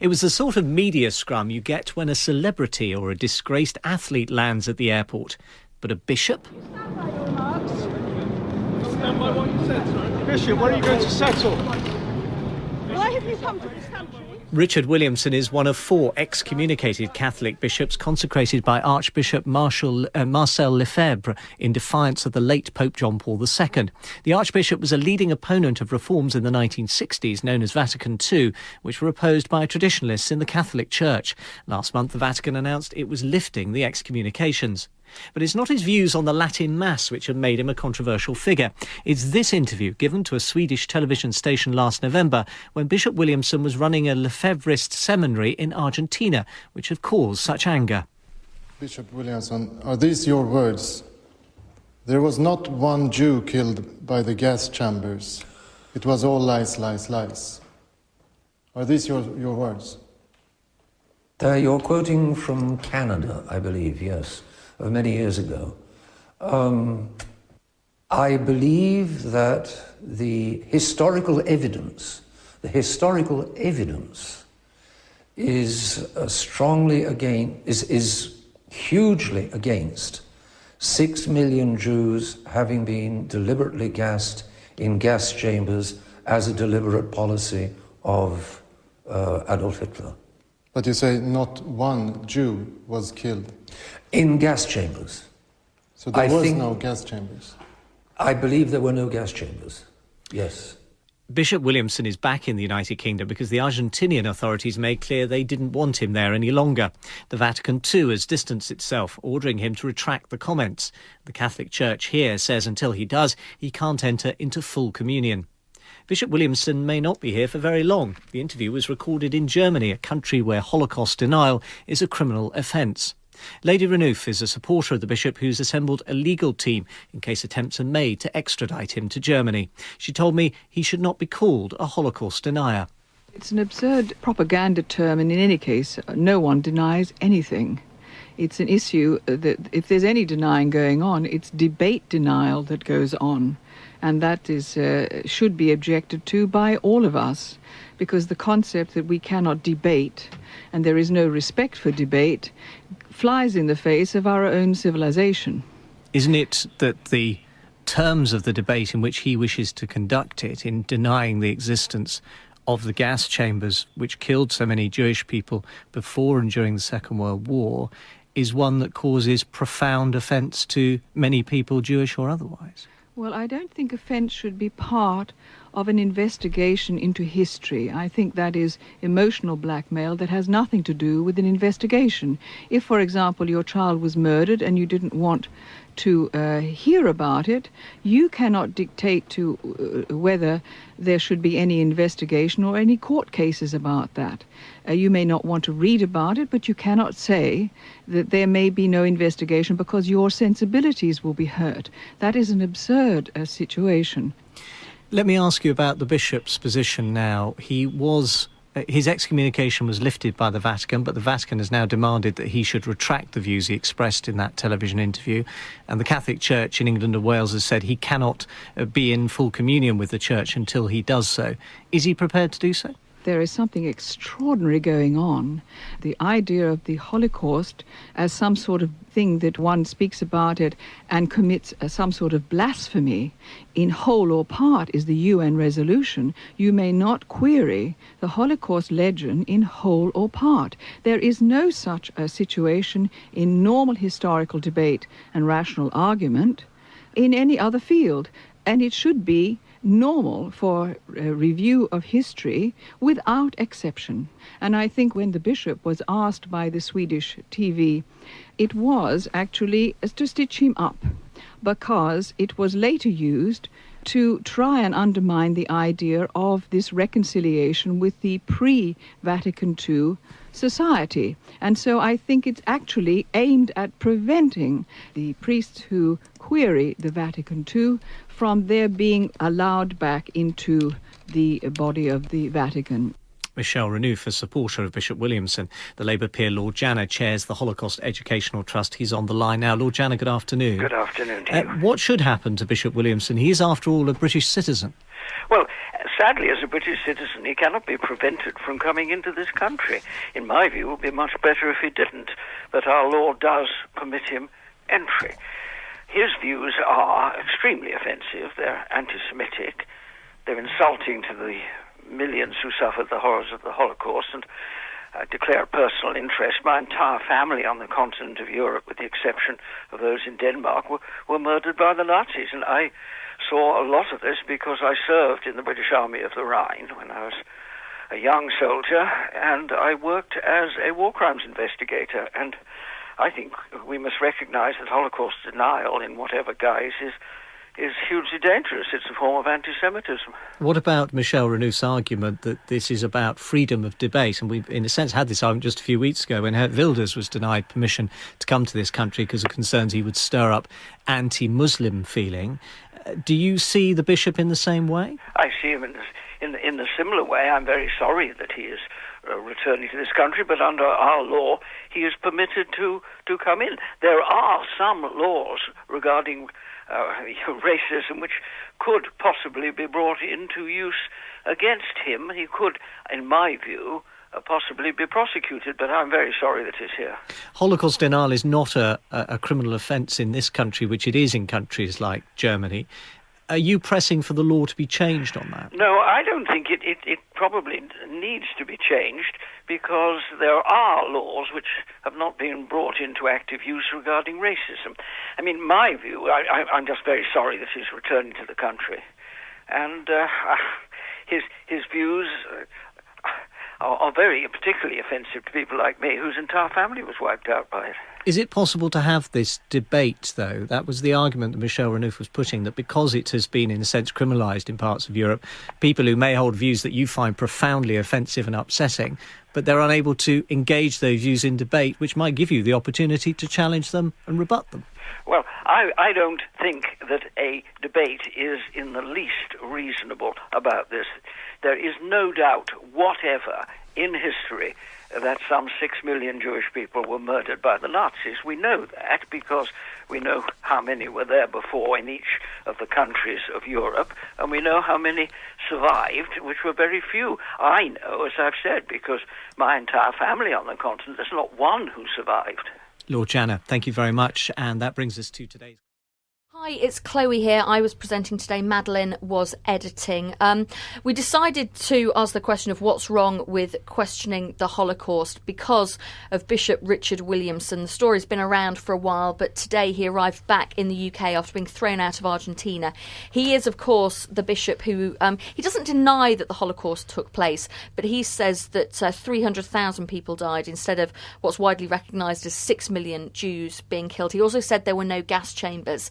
It was the sort of media scrum you get when a celebrity or a disgraced athlete lands at the airport. But a bishop? Stand by your remarks. Stand by what you said, sorry. Bishop, where are you going to settle? Why have you come to this country? Richard Williamson is one of 4 excommunicated Catholic bishops consecrated by Archbishop Marcel Lefebvre in defiance of the late Pope John Paul II. The Archbishop was a leading opponent of reforms in the 1960s known as Vatican II, which were opposed by traditionalists in the Catholic Church. Last month, the Vatican announced it was lifting the excommunications. But it's not his views on the Latin Mass which have made him a controversial figure. It's this interview given to a Swedish television station last November when Bishop Williamson was running a Lefebvrist seminary in Argentina, which have caused such anger. Bishop Williamson, are these your words? There was not one Jew killed by the gas chambers. It was all lies, lies, lies. Are these your words? You're quoting from Canada, I believe, yes. Of many years ago. I believe that the historical evidence is hugely against 6 million Jews having been deliberately gassed in gas chambers as a deliberate policy of Adolf Hitler. But you say not one Jew was killed. In gas chambers. So there was no gas chambers? I believe there were no gas chambers, yes. Bishop Williamson is back in the United Kingdom because the Argentinian authorities made clear they didn't want him there any longer. The Vatican too has distanced itself, ordering him to retract the comments. The Catholic Church here says until he does, he can't enter into full communion. Bishop Williamson may not be here for very long. The interview was recorded in Germany, a country where Holocaust denial is a criminal offence. Lady Renouf is a supporter of the bishop who's assembled a legal team in case attempts are made to extradite him to Germany. She told me he should not be called a Holocaust denier. It's an absurd propaganda term, and in any case, no one denies anything. It's an issue that if there's any denying going on, it's debate denial that goes on. And that is should be objected to by all of us, because the concept that we cannot debate and there is no respect for debate flies in the face of our own civilization. Isn't it that the terms of the debate in which he wishes to conduct it, in denying the existence of the gas chambers which killed so many Jewish people before and during the Second World War, is one that causes profound offence to many people, Jewish or otherwise? Well, I don't think offence should be part of an investigation into history. I think that is emotional blackmail that has nothing to do with an investigation. If, for example, your child was murdered and you didn't want to hear about it, you cannot dictate to whether there should be any investigation or any court cases about that. You may not want to read about it, but you cannot say that there may be no investigation because your sensibilities will be hurt. That is an absurd situation. Let me ask you about the bishop's position now. His excommunication was lifted by the Vatican, but the Vatican has now demanded that he should retract the views he expressed in that television interview. And the Catholic Church in England and Wales has said he cannot be in full communion with the Church until he does so. Is he prepared to do so? There is something extraordinary going on. The idea of the Holocaust as some sort of thing that one speaks about it and commits some sort of blasphemy in whole or part is the UN resolution. You may not query the Holocaust legend in whole or part. There is no such a situation in normal historical debate and rational argument in any other field, and it should be normal for a review of history without exception. And I think when the bishop was asked by the Swedish TV, it was actually to stitch him up, because it was later used to try and undermine the idea of this reconciliation with the pre-Vatican II society. And so I think it's actually aimed at preventing the priests who query the Vatican II from their being allowed back into the body of the Vatican. Michelle Renouf, a supporter of Bishop Williamson. The Labour peer Lord Janner chairs the Holocaust Educational Trust. He's on the line now. Lord Janner, good afternoon. Good afternoon to you. What should happen to Bishop Williamson? He is, after all, a British citizen. Well, sadly, as a British citizen, he cannot be prevented from coming into this country. In my view, it would be much better if he didn't, but our law does permit him entry. His views are extremely offensive. They're anti-Semitic. They're insulting to the millions who suffered the horrors of the Holocaust, and I declare a personal interest. My entire family on the continent of Europe, with the exception of those in Denmark, were murdered by the Nazis, and I saw a lot of this because I served in the British Army of the Rhine when I was a young soldier, and I worked as a war crimes investigator, and I think we must recognize that Holocaust denial in whatever guise is hugely dangerous. It's a form of anti-Semitism. What about Michel Renouf's argument that this is about freedom of debate? And we've, in a sense, had this argument just a few weeks ago when Geert Wilders was denied permission to come to this country because of concerns he would stir up anti-Muslim feeling. Do you see the bishop in the same way? I see him in a similar way. I'm very sorry that he is returning to this country, but under our law, he is permitted to come in. There are some laws regarding racism which could possibly be brought into use against him. He could, in my view, possibly be prosecuted, but I'm very sorry that he's here. Holocaust denial is not a criminal offence in this country, which it is in countries like Germany. Are you pressing for the law to be changed on that? No, I don't think it probably needs to be changed, because there are laws which have not been brought into active use regarding racism. I mean, my view, I'm just very sorry that he's returning to the country. And his views are very particularly offensive to people like me, whose entire family was wiped out by it. Is it possible to have this debate, though? That was the argument that Michel Renouf was putting, that because it has been, in a sense, criminalised in parts of Europe, people who may hold views that you find profoundly offensive and upsetting, but they're unable to engage those views in debate, which might give you the opportunity to challenge them and rebut them. Well, I don't think that a debate is in the least reasonable about this. There is no doubt whatever in history that some 6 million Jewish people were murdered by the Nazis. We know that because we know how many were there before in each of the countries of Europe, and we know how many survived, which were very few. I know, as I've said, because my entire family on the continent, there's not one who survived. Lord Janner, thank you very much. And that brings us to today's... Hi, it's Chloe here. I was presenting today. Madeline was editing. We decided to ask the question of what's wrong with questioning the Holocaust because of Bishop Richard Williamson. The story's been around for a while, but today he arrived back in the UK after being thrown out of Argentina. He is, of course, the bishop who... he doesn't deny that the Holocaust took place, but he says that 300,000 people died instead of what's widely recognised as 6 million Jews being killed. He also said there were no gas chambers.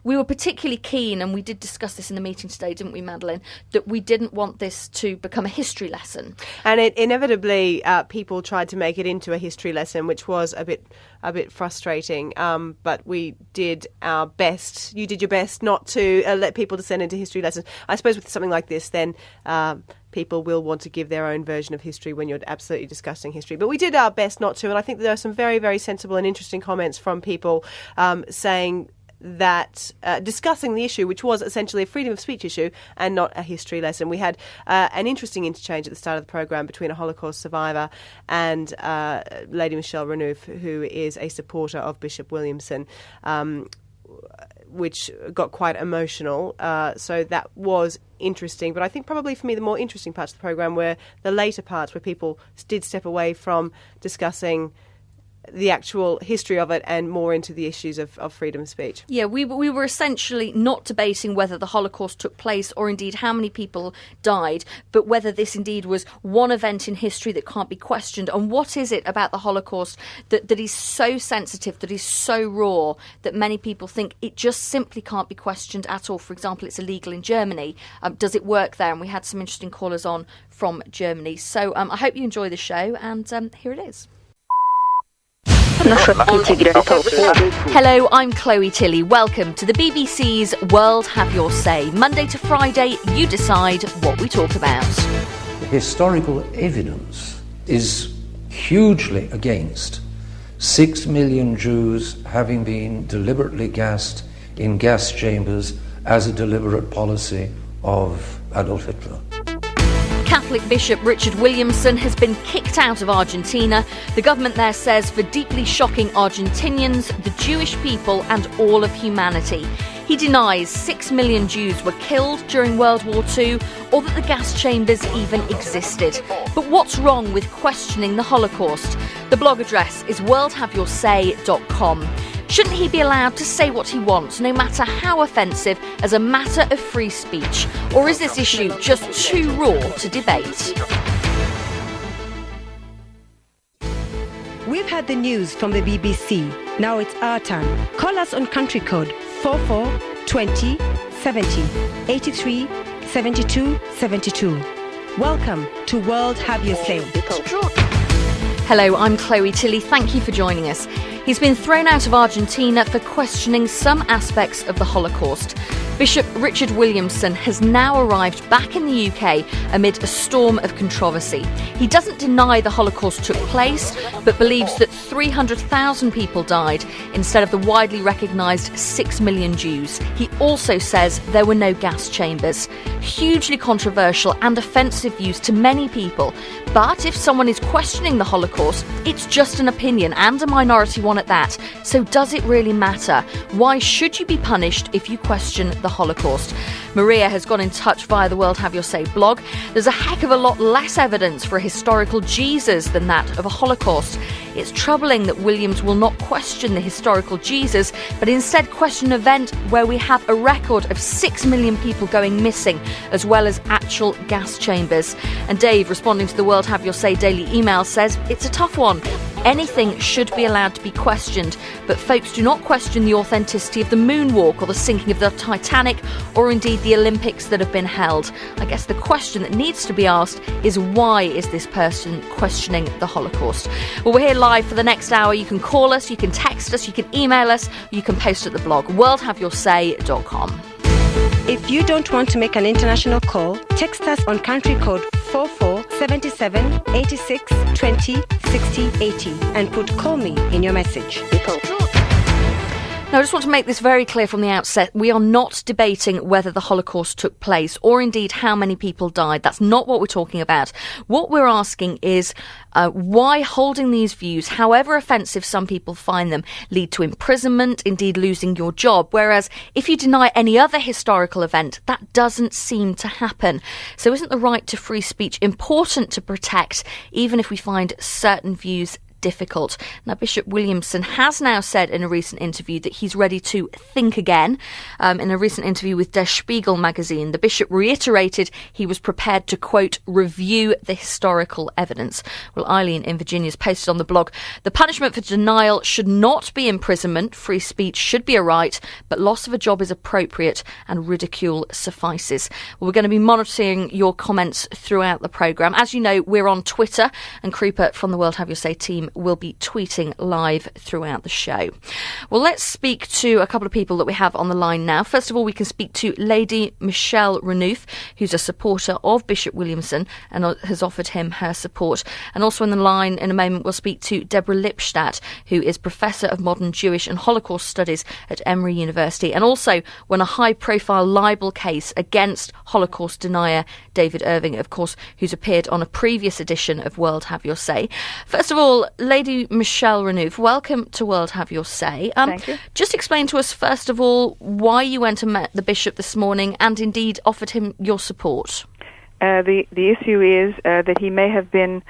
We were particularly keen, and we did discuss this in the meeting today, didn't we, Madeline, that we didn't want this to become a history lesson. And it inevitably, people tried to make it into a history lesson, which was a bit frustrating. But we did our best. You did your best not to let people descend into history lessons. I suppose with something like this, then people will want to give their own version of history when you're absolutely discussing history. But we did our best not to, and I think there are some very, very sensible and interesting comments from people saying that discussing the issue, which was essentially a freedom of speech issue and not a history lesson. We had an interesting interchange at the start of the programme between a Holocaust survivor and Lady Michel Renouf, who is a supporter of Bishop Williamson, which got quite emotional. So that was interesting. But I think probably for me the more interesting parts of the programme were the later parts where people did step away from discussing the actual history of it and more into the issues of freedom of speech. Yeah, we were essentially not debating whether the Holocaust took place or indeed how many people died, but whether this indeed was one event in history that can't be questioned. And what is it about the Holocaust that is so sensitive, that is so raw, that many people think it just simply can't be questioned at all? For example, it's illegal in Germany. Does it work there? And we had some interesting callers on from Germany. So I hope you enjoy the show, and here it is. Hello, I'm Chloe Tilley. Welcome to the BBC's World Have Your Say. Monday to Friday, you decide what we talk about. The historical evidence is hugely against 6 million Jews having been deliberately gassed in gas chambers as a deliberate policy of Adolf Hitler. Catholic Bishop Richard Williamson has been kicked out of Argentina. The government there says for deeply shocking Argentinians, the Jewish people and all of humanity. He denies 6 million Jews were killed during World War II or that the gas chambers even existed. But what's wrong with questioning the Holocaust? The blog address is worldhaveyoursay.com. Shouldn't he be allowed to say what he wants, no matter how offensive, as a matter of free speech? Or is this issue just too raw to debate? We've had the news from the BBC. Now it's our turn. Call us on country code 44 20 70 83 72 72. Welcome to World Have Your Say. Hello, I'm Chloe Tilley. Thank you for joining us. He's been thrown out of Argentina for questioning some aspects of the Holocaust. Bishop Richard Williamson has now arrived back in the UK amid a storm of controversy. He doesn't deny the Holocaust took place, but believes that 300,000 people died instead of the widely recognised 6 million Jews. He also says there were no gas chambers. Hugely controversial and offensive views to many people. But if someone is questioning the Holocaust, it's just an opinion, and a minority one at that. So does it really matter? Why should you be punished if you question the Holocaust? Maria has got in touch via the World Have Your Say blog. There's a heck of a lot less evidence for a historical Jesus than that of a Holocaust. It's troubling that Williams will not question the historical Jesus, but instead question an event where we have a record of 6 million people going missing, as well as actual gas chambers. And Dave, responding to the World Have Your Say daily email, says it's a tough one. Anything should be allowed to be questioned, but folks do not question the authenticity of the moonwalk or the sinking of the Titanic or indeed the Olympics that have been held. I guess the question that needs to be asked is, why is this person questioning the Holocaust? Well, we're here live for the next hour. You can call us, you can text us, you can email us, you can post at the blog worldhaveyoursay.com. If you don't want to make an international call, text us on country code 44 77 86 20 60 80 and put "call me" in your message. Now, I just want to make this very clear from the outset. We are not debating whether the Holocaust took place or indeed how many people died. That's not what we're talking about. What we're asking is why holding these views, however offensive some people find them, lead to imprisonment, indeed losing your job. Whereas if you deny any other historical event, that doesn't seem to happen. So isn't the right to free speech important to protect, even if we find certain views difficult? Now, Bishop Williamson has now said in a recent interview that he's ready to think again. In a recent interview with Der Spiegel magazine, the bishop reiterated he was prepared to, quote, review the historical evidence. Well, Eileen in Virginia's posted on the blog, the punishment for denial should not be imprisonment. Free speech should be a right, but loss of a job is appropriate and ridicule suffices. Well, we're going to be monitoring your comments throughout the programme. As you know, we're on Twitter, and Krupa from the World Have Your Say team will be tweeting live throughout the show. Well, let's speak to a couple of people that we have on the line now. First of all, we can speak to Lady Michelle Renouf, who's a supporter of Bishop Williamson and has offered him her support. And also on the line in a moment, we'll speak to Deborah Lipstadt, who is Professor of Modern Jewish and Holocaust Studies at Emory University, and also won a high-profile libel case against Holocaust denier David Irving, of course, who's appeared on a previous edition of World Have Your Say. First of all, Lady Michelle Renouf, welcome to World Have Your Say. Thank you. Just explain to us, first of all, why you went and met the bishop this morning and indeed offered him your support. The issue is that he may have been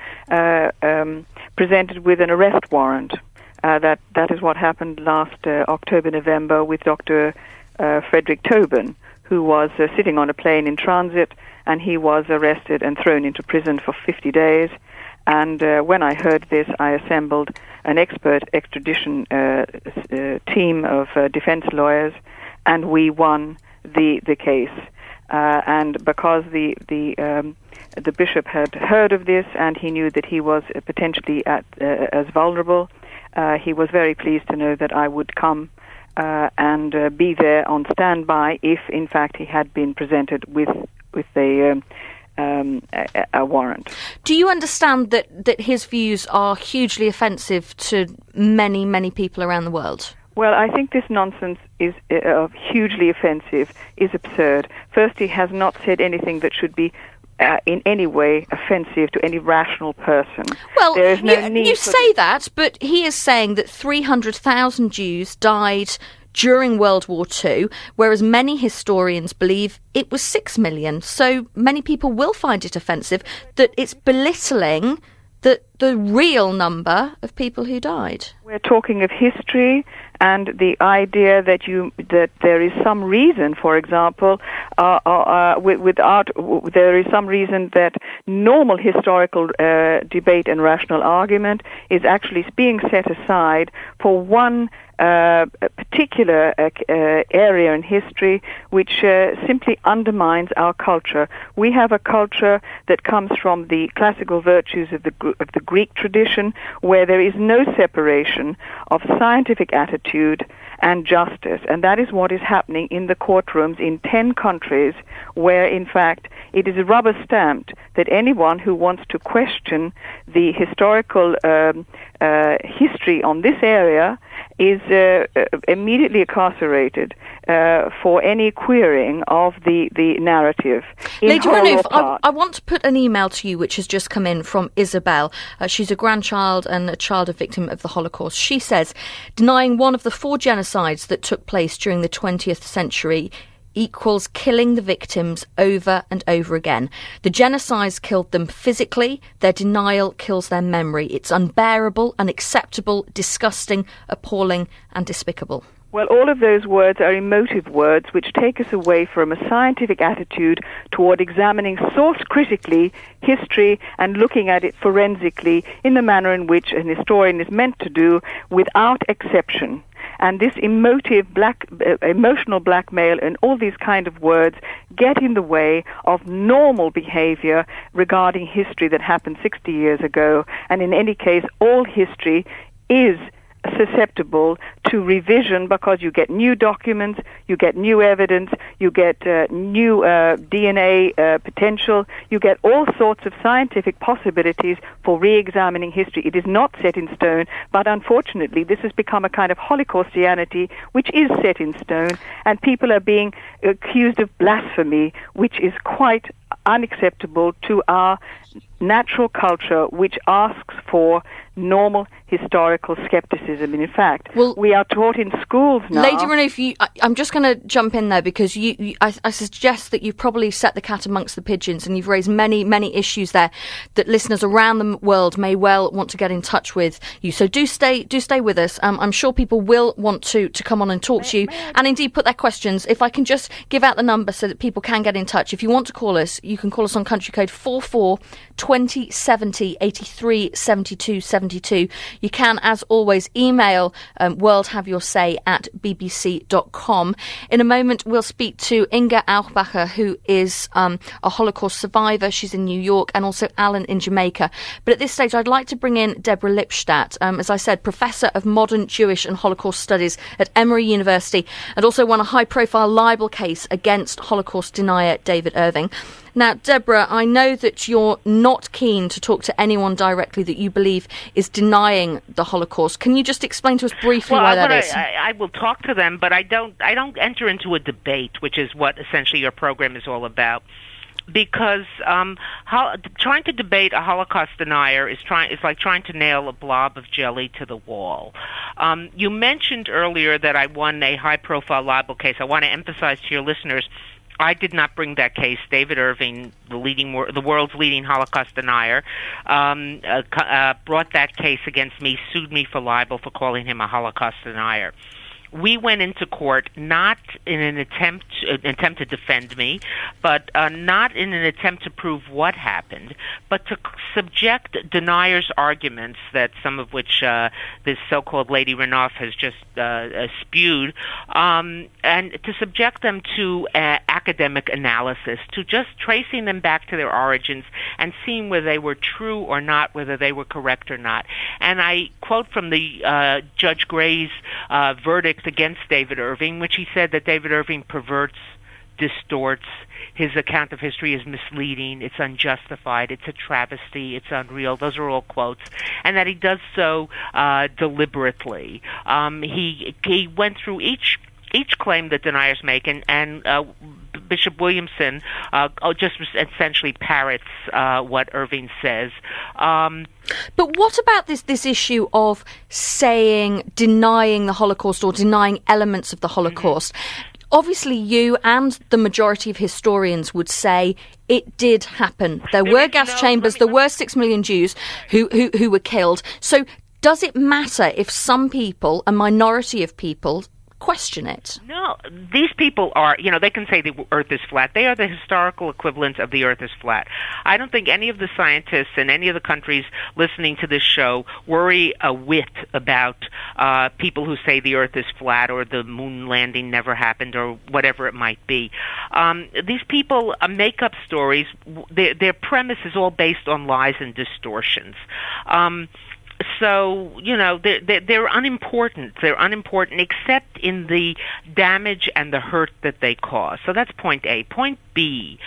presented with an arrest warrant. That is what happened last October, November with Dr. Frederick Tobin, who was sitting on a plane in transit, and he was arrested and thrown into prison for 50 days. And when I heard this, I assembled an expert extradition team of defense lawyers, and we won the case. And because the bishop had heard of this and he knew that he was potentially as vulnerable, he was very pleased to know that I would come and be there on standby if, in fact, he had been presented with a warrant. Do you understand that his views are hugely offensive to many, many people around the world? Well, I think this nonsense is hugely offensive is absurd. First, he has not said anything that should be in any way offensive to any rational person. Well, there is no need you say that, but he is saying that 300,000 Jews died during World War II, whereas many historians believe it was 6 million. So many people will find it offensive that it's belittling the real number of people who died. We're talking of history and the idea that there is some reason, for example, there is some reason that normal historical debate and rational argument is actually being set aside for one particular area in history which simply undermines our culture. We have a culture that comes from the classical virtues of the Greek tradition, where there is no separation of scientific attitude and justice. And that is what is happening in the courtrooms in 10 countries, where, in fact, it is rubber-stamped that anyone who wants to question the historical history on this area is immediately incarcerated for any querying of the narrative. Lady Renouf, I want to put an email to you which has just come in from Isabel. She's a grandchild and a child of victim of the Holocaust. She says, denying one of the 4 genocides that took place during the 20th century equals killing the victims over and over again. The genocides killed them physically. Their denial kills their memory. It's unbearable, unacceptable, disgusting, appalling and despicable. Well, all of those words are emotive words which take us away from a scientific attitude toward examining source critically history and looking at it forensically in the manner in which an historian is meant to do, without exception. And this emotional blackmail and all these kind of words get in the way of normal behavior regarding history that happened 60 years ago. And in any case, all history is susceptible to revision because you get new documents, you get new evidence, you get new DNA potential, you get all sorts of scientific possibilities for re-examining history. It is not set in stone, but unfortunately this has become a kind of Holocaustianity which is set in stone, and people are being accused of blasphemy, which is quite unacceptable to our natural culture, which asks for normal historical skepticism. And in fact, we are taught in schools now. Lady Renouf, I'm just going to jump in there because I suggest that you've probably set the cat amongst the pigeons, and you've raised many, many issues there that listeners around the world may well want to get in touch with you. So do stay with us. I'm sure people will want to come on and talk to you and indeed put their questions. If I can just give out the number so that people can get in touch. If you want to call us, you can call us on country code 44 20 70 83 72 72. You can, as always, email worldhaveyoursay@bbc.com. In a moment, we'll speak to Inga Auchbacher, who is a Holocaust survivor. She's in New York, and also Alan in Jamaica. But at this stage, I'd like to bring in Deborah Lipstadt, as I said, Professor of Modern Jewish and Holocaust Studies at Emory University, and also won a high-profile libel case against Holocaust denier David Irving. Now, Deborah, I know that you're not keen to talk to anyone directly that you believe is denying the Holocaust. Can you just explain to us briefly why that is? I will talk to them, but I don't enter into a debate, which is what essentially your program is all about. Because trying to debate a Holocaust denier is like trying to nail a blob of jelly to the wall. You mentioned earlier that I won a high-profile libel case. I want to emphasize to your listeners, I did not bring that case. David Irving, the world's leading Holocaust denier, brought that case against me, sued me for libel for calling him a Holocaust denier. We went into court not in an attempt to defend me, but not in an attempt to prove what happened, but to subject deniers' arguments, that some of which this so-called Lady Renouf has just spewed, and to subject them to academic analysis, to just tracing them back to their origins and seeing whether they were true or not, whether they were correct or not. And I quote from the Judge Gray's verdict against David Irving, which he said that David Irving perverts, distorts, his account of history is misleading, it's unjustified, it's a travesty, it's unreal. Those are all quotes. And that he does so deliberately. He went through each each claim that deniers make, and Bishop Williamson just essentially parrots what Irving says. But what about this issue of denying the Holocaust or denying elements of the Holocaust? Obviously, you and the majority of historians would say it did happen. There were gas chambers. There were 6 million Jews who were killed. So does it matter if some people, a minority of people, question it? No, these people are, they can say the earth is flat. They are the historical equivalent of the earth is flat. I don't think any of the scientists in any of the countries listening to this show worry a whit about people who say the earth is flat or the moon landing never happened or whatever it might be. These people make up stories. Their premise is all based on lies and distortions. So, they're unimportant. They're unimportant except in the damage and the hurt that they cause. So that's point A. Point B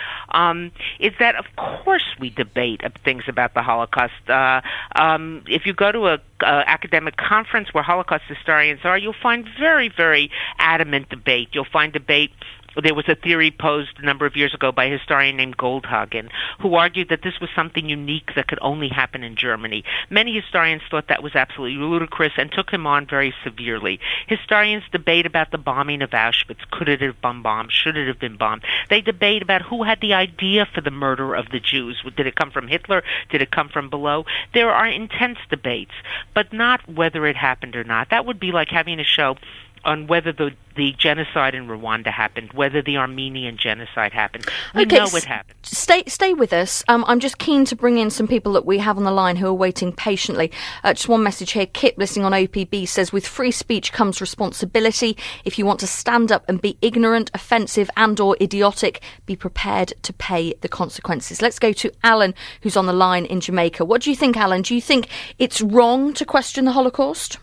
is that, of course, we debate things about the Holocaust. If you go to a academic conference where Holocaust historians are, you'll find very, very adamant debate. You'll find debate. There was a theory posed a number of years ago by a historian named Goldhagen, who argued that this was something unique that could only happen in Germany. Many historians thought that was absolutely ludicrous and took him on very severely. Historians debate about the bombing of Auschwitz. Could it have been bombed? Should it have been bombed? They debate about who had the idea for the murder of the Jews. Did it come from Hitler? Did it come from below? There are intense debates, but not whether it happened or not. That would be like having a show on whether the genocide in Rwanda happened, whether the Armenian genocide happened. We know it happened. Stay with us. I'm just keen to bring in some people that we have on the line who are waiting patiently. Just one message here. Kip, listening on OPB, says, with free speech comes responsibility. If you want to stand up and be ignorant, offensive and or idiotic, be prepared to pay the consequences. Let's go to Alan, who's on the line in Jamaica. What do you think, Alan? Do you think it's wrong to question the Holocaust?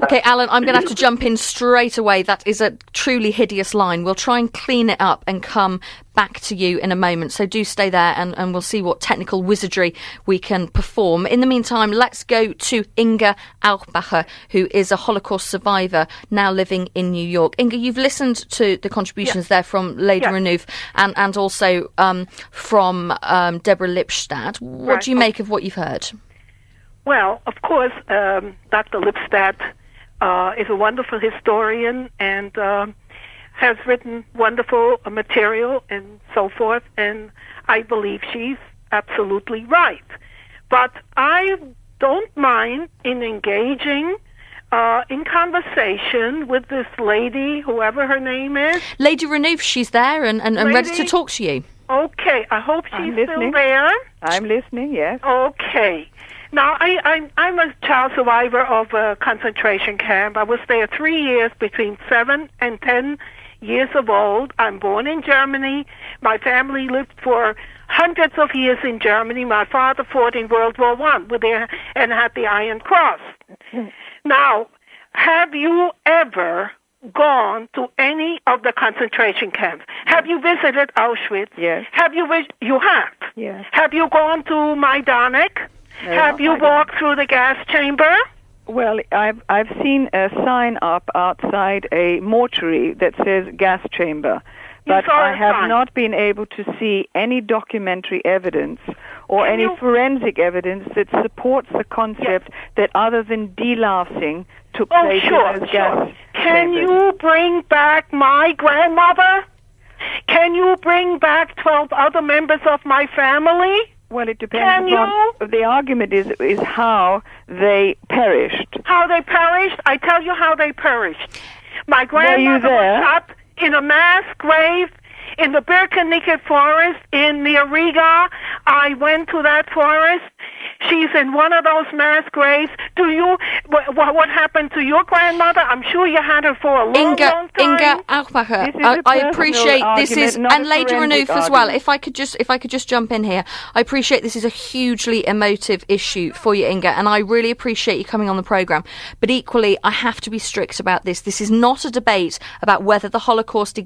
Okay, Alan, I'm going to have to jump in straight away. That is a truly hideous line. We'll try and clean it up and come back to you in a moment. So do stay there and we'll see what technical wizardry we can perform. In the meantime, let's go to Inga Alpacher, who is a Holocaust survivor now living in New York. Inga, you've listened to the contributions there from Lady Renouf and also from Deborah Lipstadt. What do you make of what you've heard? Well, of course, Dr. Lipstadt is a wonderful historian and has written wonderful material and so forth, and I believe she's absolutely right. But I don't mind in engaging in conversation with this lady, whoever her name is. Lady Renouf, she's there and ready to talk to you. Okay, I hope she's still there. I'm listening, yes. Okay. Now, I'm a child survivor of a concentration camp. I was there 3 years, between 7 and 10 years of old. I'm born in Germany. My family lived for hundreds of years in Germany. My father fought in World War I and had the Iron Cross. Now, have you ever gone to any of the concentration camps? Have you visited Auschwitz? Yes. You have? Yes. Have you gone to Majdanek? Have you walked through the gas chamber? Well, I've seen a sign up outside a mortuary that says gas chamber, but I have not been able to see any documentary evidence or any forensic evidence that supports the concept that other in delousing took place in those gas Can chambers. you bring back my grandmother? Can you bring back 12 other members of my family? Well, it depends upon the argument is how they perished. How they perished? I tell you how they perished. My grandmother was shot in a mass grave in the Birkennicke forest near Riga. I went to that forest. She's in one of those mass graves. What happened to your grandmother? I'm sure you had her for a long time. Inga Alpacher, I appreciate this is, and Lady Renouf as well. If I could just jump in here, I appreciate this is a hugely emotive issue for you, Inga, and I really appreciate you coming on the programme. But equally, I have to be strict about this. This is not a debate about whether the Holocaust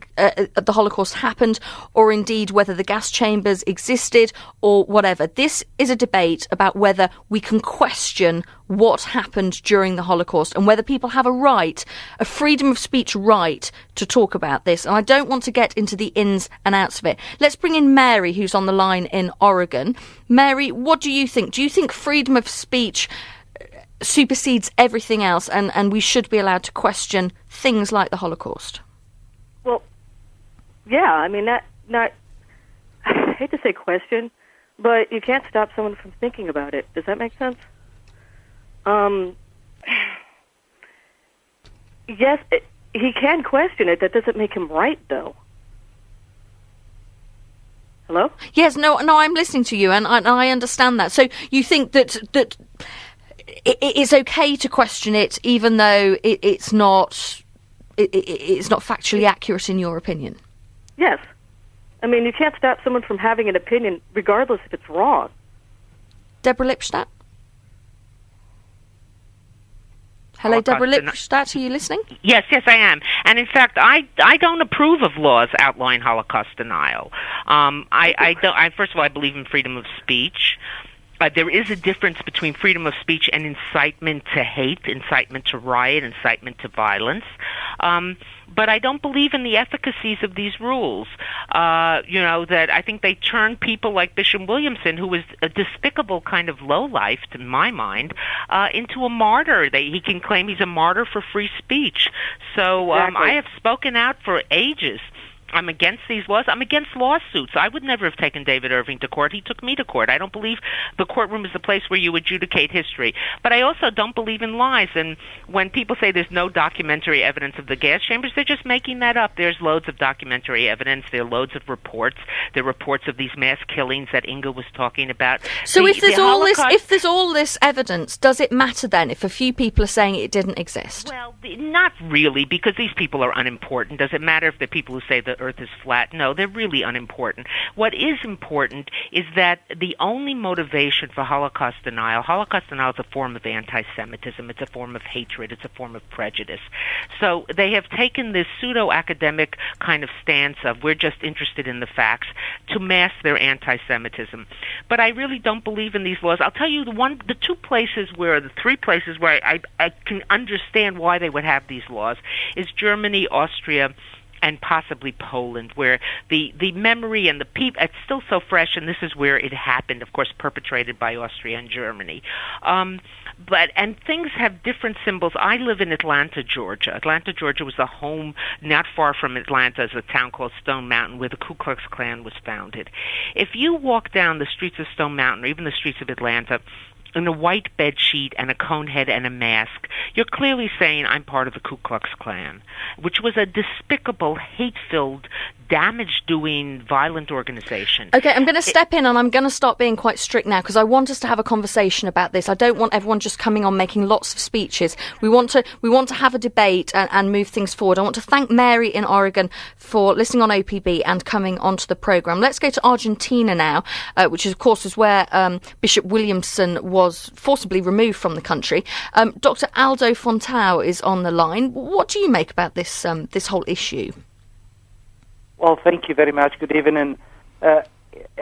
happened, or indeed whether the gas chambers existed, or whatever. This is a debate about whether we can question what happened during the Holocaust and whether people have a freedom of speech right to talk about this. And I don't want to get into the ins and outs of it. Let's bring in Mary, who's on the line in Oregon. Mary, what do you think? Do you think freedom of speech supersedes everything else and we should be allowed to question things like the Holocaust? Well, yeah, I mean, not I hate to say question, but you can't stop someone from thinking about it. Does that make sense? Yes, he can question it. That doesn't make him right, though. Hello? Yes, no, I'm listening to you, and I understand that. So you think that it's okay to question it, even though it's not factually accurate in your opinion? Yes. I mean, you can't stop someone from having an opinion, regardless if it's wrong. Deborah Lipstadt? Hello, Deborah Lipstadt, are you listening? Yes, I am. And in fact, I don't approve of laws outlawing Holocaust denial. First of all, I believe in freedom of speech. There is a difference between freedom of speech and incitement to hate, incitement to riot, incitement to violence. But I don't believe in the efficacies of these rules. That I think they turn people like Bishop Williamson, who was a despicable kind of lowlife, to my mind, into a martyr. He can claim he's a martyr for free speech. So Exactly. I have spoken out for ages. I'm against these laws. I'm against lawsuits. I would never have taken David Irving to court. He took me to court. I don't believe the courtroom is the place where you adjudicate history. But I also don't believe in lies. And when people say there's no documentary evidence of the gas chambers, they're just making that up. There's loads of documentary evidence. There are loads of reports. There are reports of these mass killings that Inga was talking about. So if there's all this evidence, does it matter then if a few people are saying it didn't exist? Well, not really, because these people are unimportant. Does it matter if the people who say the Earth is flat? No, they're really unimportant. What is important is that the only motivation for Holocaust denial is a form of anti-Semitism. It's a form of hatred. It's a form of prejudice. So they have taken this pseudo-academic kind of stance of we're just interested in the facts to mask their anti-Semitism. But I really don't believe in these laws. I'll tell you the three places where I can understand why they would have these laws is Germany, Austria, and possibly Poland, where the memory and the people, it's still so fresh, and this is where it happened, of course, perpetrated by Austria and Germany. And things have different symbols. I live in Atlanta, Georgia. Atlanta, Georgia was a home not far from Atlanta, is a town called Stone Mountain, where the Ku Klux Klan was founded. If you walk down the streets of Stone Mountain, or even the streets of Atlanta, in a white bed sheet and a cone head and a mask, you're clearly saying, I'm part of the Ku Klux Klan, which was a despicable, hate-filled, damage-doing, violent organization. Okay, I'm going to step in and I'm going to start being quite strict now because I want us to have a conversation about this. I don't want everyone just coming on making lots of speeches. We want to have a debate and move things forward. I want to thank Mary in Oregon for listening on OPB and coming onto the programme. Let's go to Argentina now, which of course is where Bishop Williamson was forcibly removed from the country. Dr. Aldo Fontao is on the line. What do you make about this whole issue? Well, thank you very much. Good evening. I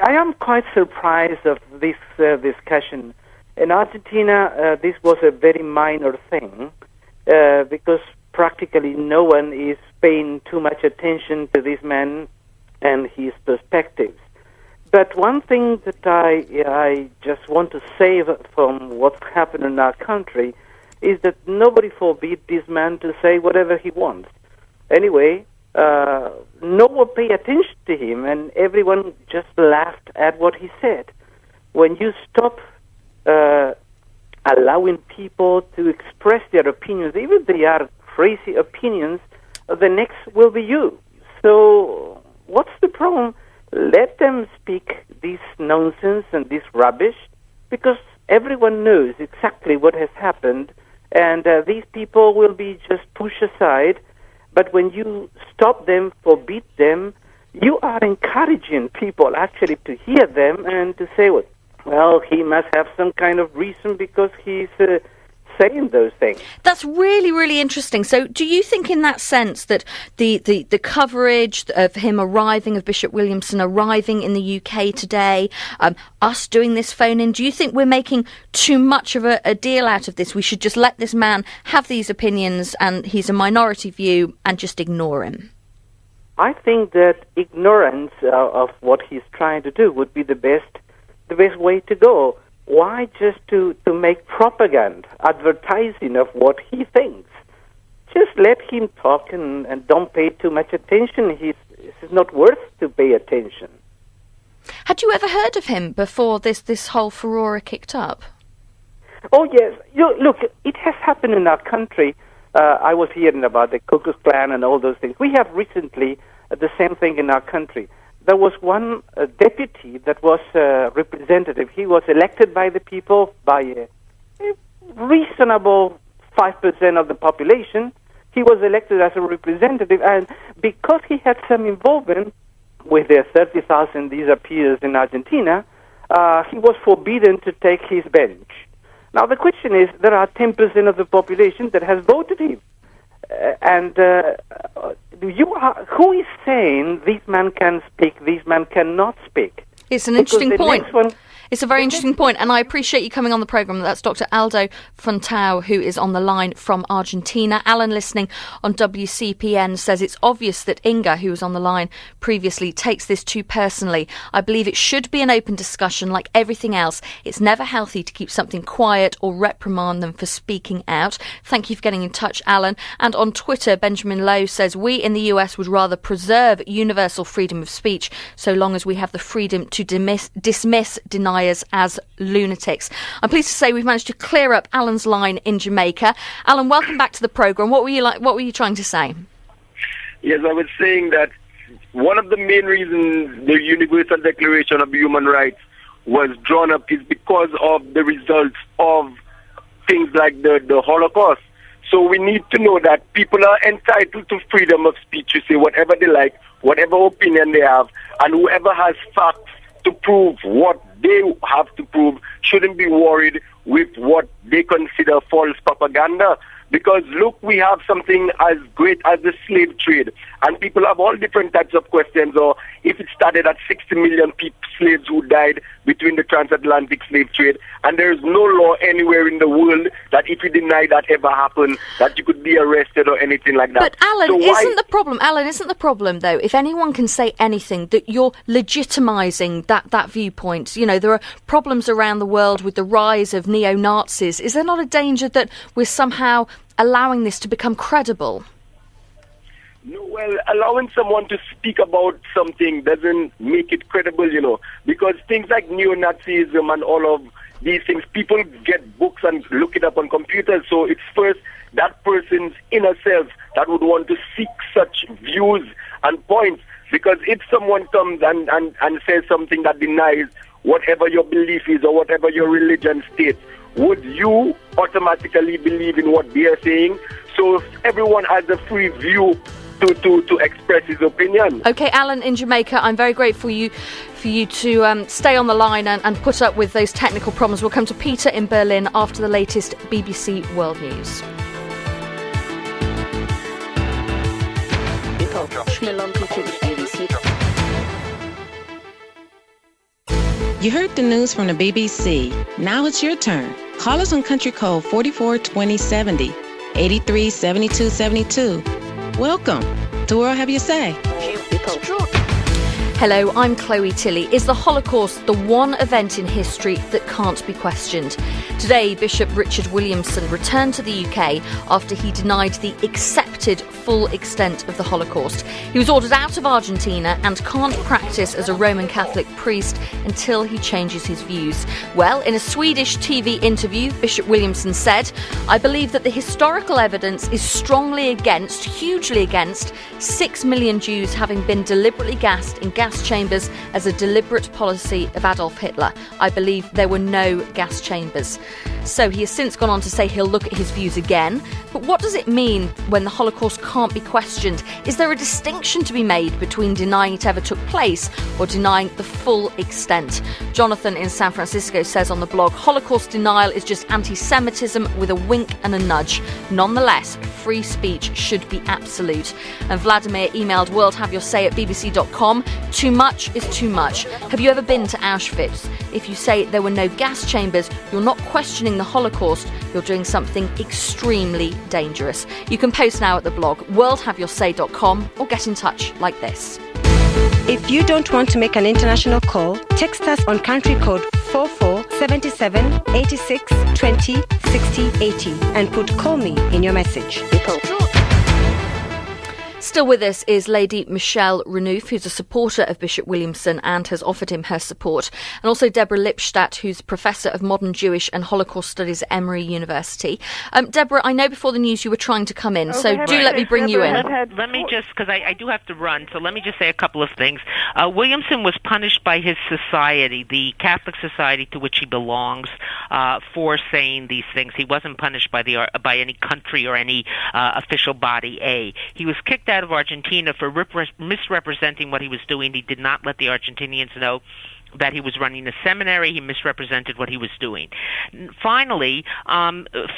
am quite surprised of this discussion. In Argentina, this was a very minor thing because practically no one is paying too much attention to this man and his perspectives. But one thing that I just want to save from what's happened in our country is that nobody forbid this man to say whatever he wants. Anyway, no one paid attention to him, and everyone just laughed at what he said. When you stop allowing people to express their opinions, even if they are crazy opinions, the next will be you. So what's the problem? Let them speak this nonsense and this rubbish, because everyone knows exactly what has happened, and these people will be just pushed aside. But when you stop them, forbid them, you are encouraging people actually to hear them and to say, well, he must have some kind of reason because he's saying those things. That's really, really interesting. So do you think in that sense that the coverage of him arriving, of Bishop Williamson arriving in the UK today, us doing this phone-in, do you think we're making too much of a deal out of this? We should just let this man have these opinions and he's a minority view and just ignore him? I think that ignorance of what he's trying to do would be the best way to go. Why just to make propaganda, advertising of what he thinks? Just let him talk and don't pay too much attention. It's not worth to pay attention. Had you ever heard of him before this whole furore kicked up? Oh, yes. Look, it has happened in our country. I was hearing about the Ku Klux Klan and all those things. We have recently the same thing in our country. There was one deputy that was representative. He was elected by the people, by a reasonable 5% of the population. He was elected as a representative, and because he had some involvement with the 30,000 disappeared in Argentina, he was forbidden to take his bench. Now, the question is, there are 10% of the population that has voted him. Who is saying this man can speak, this man cannot speak? It's an interesting point. It's a very interesting point, and I appreciate you coming on the programme. That's Dr. Aldo Fontao, who is on the line from Argentina. Alan, listening on WCPN, says it's obvious that Inga, who was on the line previously, takes this too personally. I believe it should be an open discussion like everything else. It's never healthy to keep something quiet or reprimand them for speaking out. Thank you for getting in touch, Alan. And on Twitter, Benjamin Lowe says, we in the US would rather preserve universal freedom of speech so long as we have the freedom to dismiss deniers as lunatics. I'm pleased to say we've managed to clear up Alan's line in Jamaica. Alan, welcome back to the programme. What were you trying to say? Yes, I was saying that one of the main reasons the Universal Declaration of Human Rights was drawn up is because of the results of things like the Holocaust. So we need to know that people are entitled to freedom of speech to say whatever they like, whatever opinion they have, and whoever has facts to prove what they have to prove shouldn't be worried with what they consider false propaganda. Because, look, we have something as great as the slave trade, and people have all different types of questions, or if it started at 60 million slaves who died between the transatlantic slave trade, and there is no law anywhere in the world that if you deny that ever happened, that you could be arrested or anything like that. But Alan, isn't the problem, though, if anyone can say anything, that you're legitimising that viewpoint? You know, there are problems around the world with the rise of neo-Nazis. Is there not a danger that we're somehow allowing this to become credible? No, well, allowing someone to speak about something doesn't make it credible, you know, because things like neo-Nazism and all of these things, people get books and look it up on computers, so it's first that person's inner self that would want to seek such views and points, because if someone comes and says something that denies whatever your belief is or whatever your religion states, would you automatically believe in what they are saying? So everyone has a free view to express his opinion. Okay, Alan in Jamaica, I'm very grateful for you to stay on the line and put up with those technical problems. We'll come to Peter in Berlin after the latest BBC World News. You heard the news from the BBC. Now it's your turn. Call us on country code 44 2070 83 72 72. Welcome to World Have You Say. Hello, I'm Chloe Tilley. Is the Holocaust the one event in history that can't be questioned? Today, Bishop Richard Williamson returned to the UK after he denied the accepted full extent of the Holocaust. He was ordered out of Argentina and can't practice as a Roman Catholic priest until he changes his views. Well, in a Swedish TV interview, Bishop Williamson said, "I believe that the historical evidence is strongly against, hugely against, 6 million Jews having been deliberately gassed in gas gas chambers as a deliberate policy of Adolf Hitler. I believe there were no gas chambers. So he has since gone on to say he'll look at his views again. But what does it mean when the Holocaust can't be questioned? Is there a distinction to be made between denying it ever took place or denying the full extent? Jonathan in San Francisco says on the blog, Holocaust denial is just anti-Semitism with a wink and a nudge. Nonetheless, free speech should be absolute. And Vladimir emailed worldhaveyoursay@bbc.com. Too much is too much. Have you ever been to Auschwitz? If you say there were no gas chambers, you're not questioning the Holocaust, you're doing something extremely dangerous. You can post now at the blog worldhaveyoursay.com or get in touch like this. If you don't want to make an international call, text us on country code 4477 86 20 60 80 and put "call me" in your message. Still with us is Lady Michelle Renouf, who's a supporter of Bishop Williamson and has offered him her support, and also Deborah Lipstadt, who's Professor of Modern Jewish and Holocaust Studies at Emory University. Deborah, I know before the news you were trying to come in, so do let me bring you in. Let me just, because I do have to run, so let me just say a couple of things. Williamson was punished by his society, the Catholic society to which he belongs, for saying these things. He wasn't punished by any country or any official body. He was kicked out of Argentina for misrepresenting what he was doing. He did not let the Argentinians know that he was running a seminary. He misrepresented what he was doing. Finally,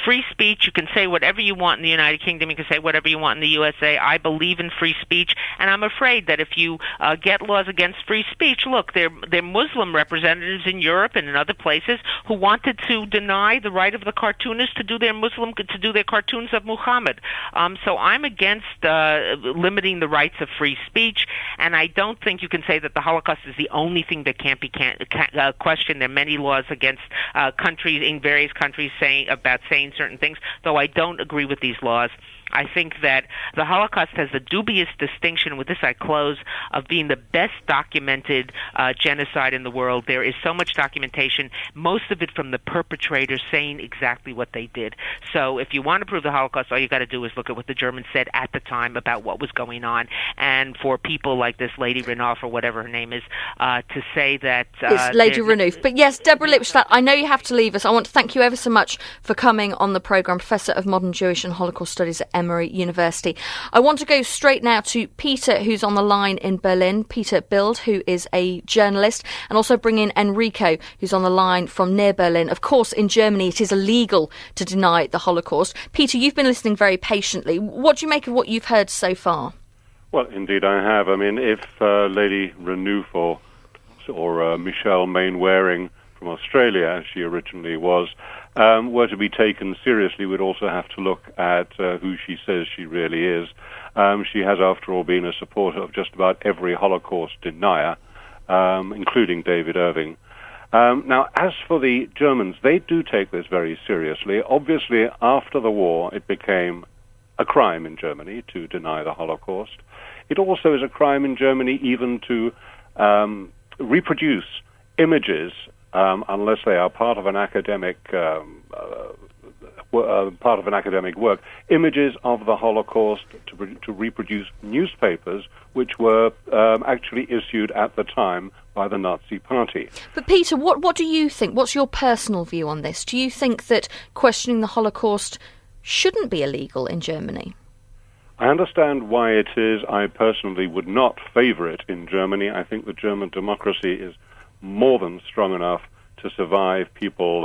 free speech. You can say whatever you want in the United Kingdom. You can say whatever you want in the USA. I believe in free speech, and I'm afraid that if you get laws against free speech, look, they're Muslim representatives in Europe and in other places who wanted to deny the right of the cartoonists to do their cartoons of Muhammad. So I'm against limiting the rights of free speech, and I don't think you can say that the Holocaust is the only thing that can't be questioned. There are many laws against countries in various countries saying certain things, though I don't agree with these laws. I think that the Holocaust has the dubious distinction, with this I close, of being the best documented genocide in the world. There is so much documentation, most of it from the perpetrators saying exactly what they did. So if you want to prove the Holocaust, all you got to do is look at what the Germans said at the time about what was going on. And for people like this Lady Renouf, or whatever her name is, to say that... it's Lady Renouf. But yes, Deborah Lipstadt, I know you have to leave us. I want to thank you ever so much for coming on the programme, Professor of Modern Jewish and Holocaust Studies at Emory University. I want to go straight now to Peter, who's on the line in Berlin. Peter Bild, who is a journalist, and also bring in Enrico, who's on the line from near Berlin. Of course, in Germany, it is illegal to deny the Holocaust. Peter, you've been listening very patiently. What do you make of what you've heard so far? Well, indeed I have. I mean, if Lady Renouf or Michelle Mainwaring from Australia, as she originally was, were to be taken seriously, we'd also have to look at who she says she really is. She has, after all, been a supporter of just about every Holocaust denier, including David Irving. Now, as for the Germans, they do take this very seriously. Obviously, after the war, it became a crime in Germany to deny the Holocaust. It also is a crime in Germany even to reproduce images, unless they are part of an academic work, images of the Holocaust to reproduce newspapers which were actually issued at the time by the Nazi Party. But Peter, what do you think? What's your personal view on this? Do you think that questioning the Holocaust shouldn't be illegal in Germany? I understand why it is. I personally would not favor it in Germany. I think the German democracy is more than strong enough to survive people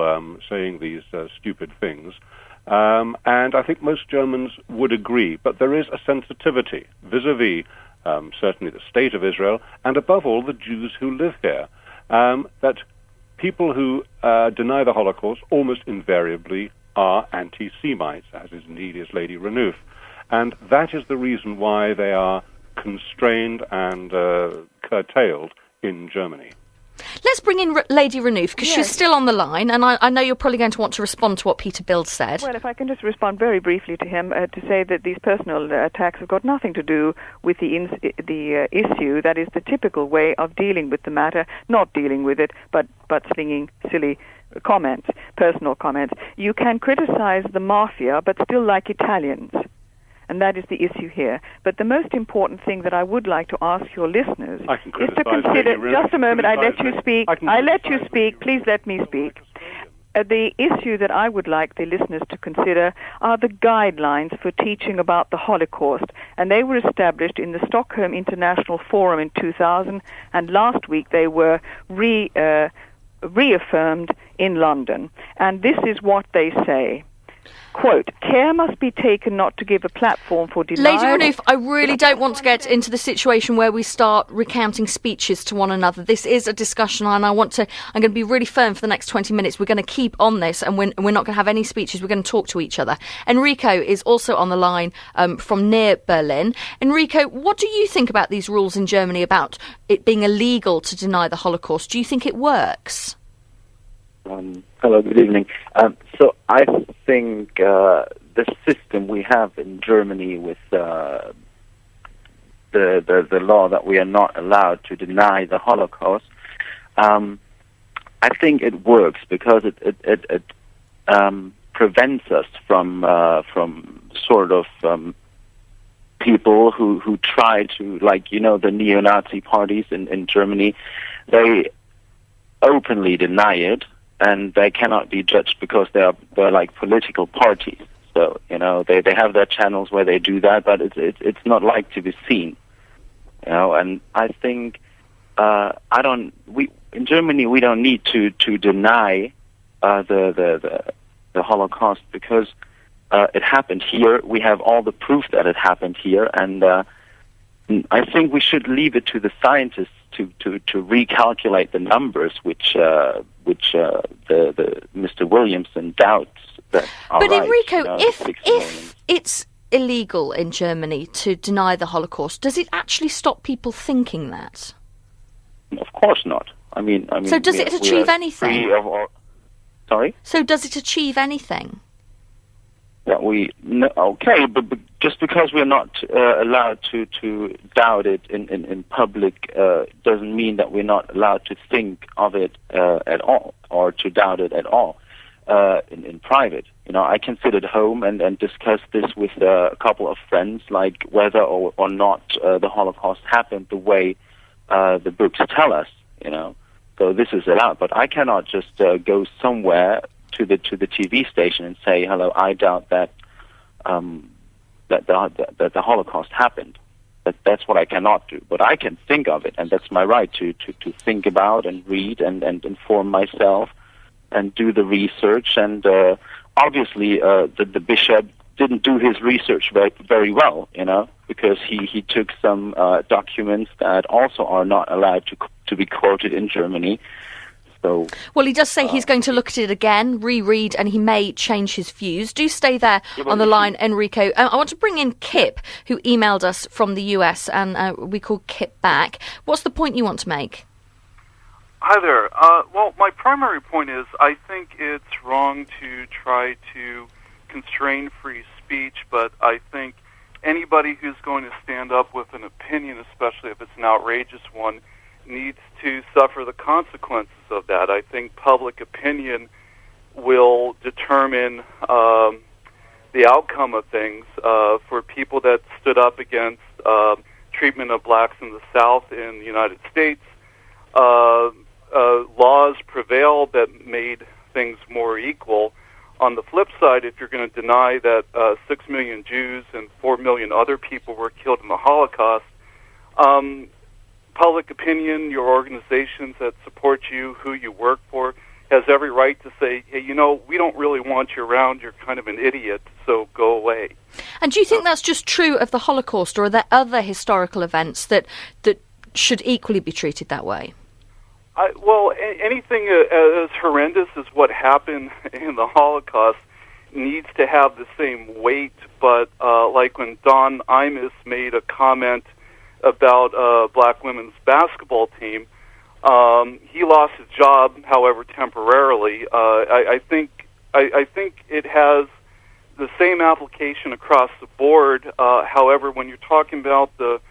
saying these stupid things. And I think most Germans would agree. But there is a sensitivity vis-a-vis certainly the state of Israel, and above all the Jews who live here, that people who deny the Holocaust almost invariably are anti-Semites, as is indeed is Lady Renouf. And that is the reason why they are constrained and curtailed in Germany. Let's bring in Lady Renouf, because she's still on the line, and I know you're probably going to want to respond to what Peter Bild said. Well, if I can just respond very briefly to him, to say that these personal attacks have got nothing to do with the issue. That is the typical way of dealing with the matter, not dealing with it, but slinging silly comments, personal comments. You can criticize the mafia, but still like Italians. and that is the issue here. But the most important thing that I would like to ask your listeners is to consider, just a moment, I let you speak, please let me speak. The issue that I would like the listeners to consider are the guidelines for teaching about the Holocaust, and they were established in the Stockholm International Forum in 2000, and last week they were reaffirmed in London. And this is what they say. Quote, care must be taken not to give a platform for denial. Lady Renouf, I really don't want to get into the situation where we start recounting speeches to one another. This is a discussion, and I'm going to be really firm for the next 20 minutes. We're going to keep on this, and we're not going to have any speeches. We're going to talk to each other. Enrico is also on the line from near Berlin. Enrico, what do you think about these rules in Germany about it being illegal to deny the Holocaust? Do you think it works? Hello, good evening. So I think the system we have in Germany with the law that we are not allowed to deny the Holocaust, I think it works because it prevents us from sort of people who try to, like, you know, the neo-Nazi parties in Germany, they openly deny it. And they cannot be judged because they're like political parties. So, you know, they have their channels where they do that, but it's not like to be seen. You know, and I think in Germany we don't need to deny the Holocaust because it happened here. We have all the proof that it happened here, and I think we should leave it to the scientists to recalculate the numbers, which the Mr. Williamson doubts that are But right, Enrico, you know, if it's illegal in Germany to deny the Holocaust, does it actually stop people thinking that? Of course not. I mean. So does it achieve anything? Sorry? So does it achieve anything? That okay, but just because we're not allowed to doubt it in public doesn't mean that we're not allowed to think of it at all or to doubt it at all in private. You know, I can sit at home and discuss this with a couple of friends, like whether or not the Holocaust happened the way the books tell us. You know, so this is allowed, but I cannot just go somewhere to the TV station and say, hello, I doubt that that the Holocaust happened. That's what I cannot do. But I can think of it, and that's my right to think about and read and inform myself and do the research. And obviously, the bishop didn't do his research very well, you know, because he took some documents that also are not allowed to be quoted in Germany. So, well, he does say he's going to look at it again, reread, and he may change his views. Do stay there on the line, Enrico. I want to bring in Kip, who emailed us from the US, and we call Kip back. What's the point you want to make? Hi there. Well, my primary point is I think it's wrong to try to constrain free speech, but I think anybody who's going to stand up with an opinion, especially if it's an outrageous one, needs to suffer the consequences of that. I think public opinion will determine the outcome of things. For people that stood up against treatment of blacks in the South in the United States, laws prevailed that made things more equal. On the flip side, if you're going to deny that 6 million Jews and 4 million other people were killed in the Holocaust, public opinion, your organizations that support you, who you work for, has every right to say, hey, you know, we don't really want you around, you're kind of an idiot, so go away. And do you think that's just true of the Holocaust, or are there other historical events that should equally be treated that way? Well, anything as horrendous as what happened in the Holocaust needs to have the same weight, but like when Don Imus made a comment about black women's basketball team, he lost his job, however, temporarily. I think it has the same application across the board. However, when you're talking about the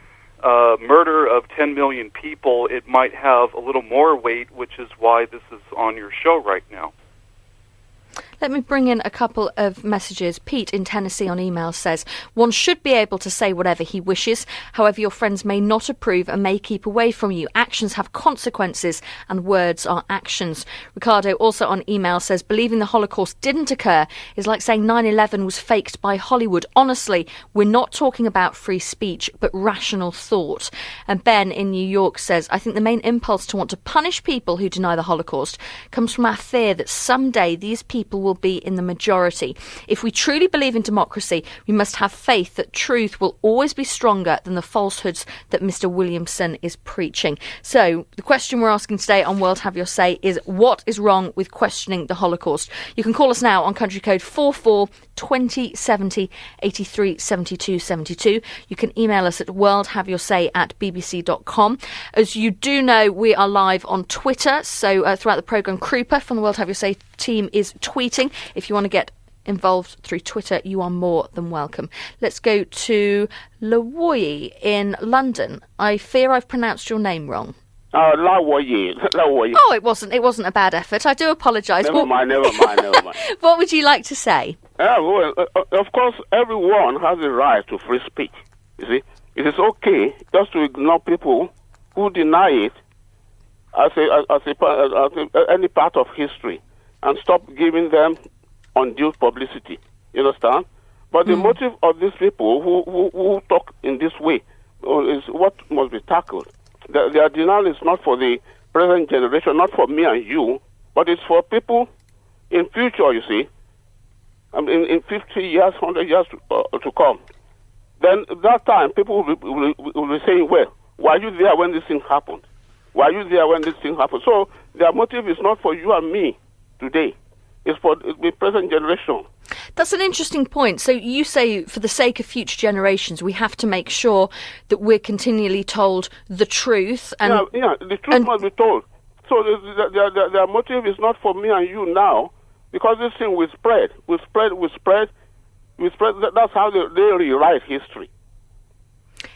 murder of 10 million people, it might have a little more weight, which is why this is on your show right now. Let me bring in a couple of messages. Pete in Tennessee on email says, one should be able to say whatever he wishes. However, your friends may not approve and may keep away from you. Actions have consequences and words are actions. Ricardo also on email says, believing the Holocaust didn't occur is like saying 9/11 was faked by Hollywood. Honestly, we're not talking about free speech, but rational thought. And Ben in New York says, I think the main impulse to want to punish people who deny the Holocaust comes from our fear that someday these people will be in the majority. If we truly believe in democracy, we must have faith that truth will always be stronger than the falsehoods that Mr. Williamson is preaching. So the question we're asking today on World Have Your Say is, what is wrong with questioning the Holocaust? You can call us now on country code 44 20 70 83 72 72. You can email us at worldhaveyoursay@bbc.com. As you do know, we are live on Twitter, so throughout the programme, Krupa from the World Have Your Say team is tweeting. If you want to get involved through Twitter, you are more than welcome. Let's go to Lawoyi in London. I fear I've pronounced your name wrong. Lawoyi. Oh, it wasn't a bad effort. I do apologise. Never mind. What would you like to say? Well, of course, everyone has a right to free speech. You see, it is okay just to ignore people who deny it as any part of history, and stop giving them undue publicity. You understand? But the motive of these people who talk in this way is what must be tackled. Their denial is not for the present generation, not for me and you, but it's for people in future, you see. I mean, in 50 years, 100 years to come. Then that time, people will be saying, well, were you there when this thing happened? Were you there when this thing happened? So their motive is not for you and me today. It's for the present generation. That's an interesting point. So you say, for the sake of future generations, we have to make sure that we're continually told the truth. And the truth must be told. So their motive is not for me and you now, because this thing will spread. That's how they rewrite history.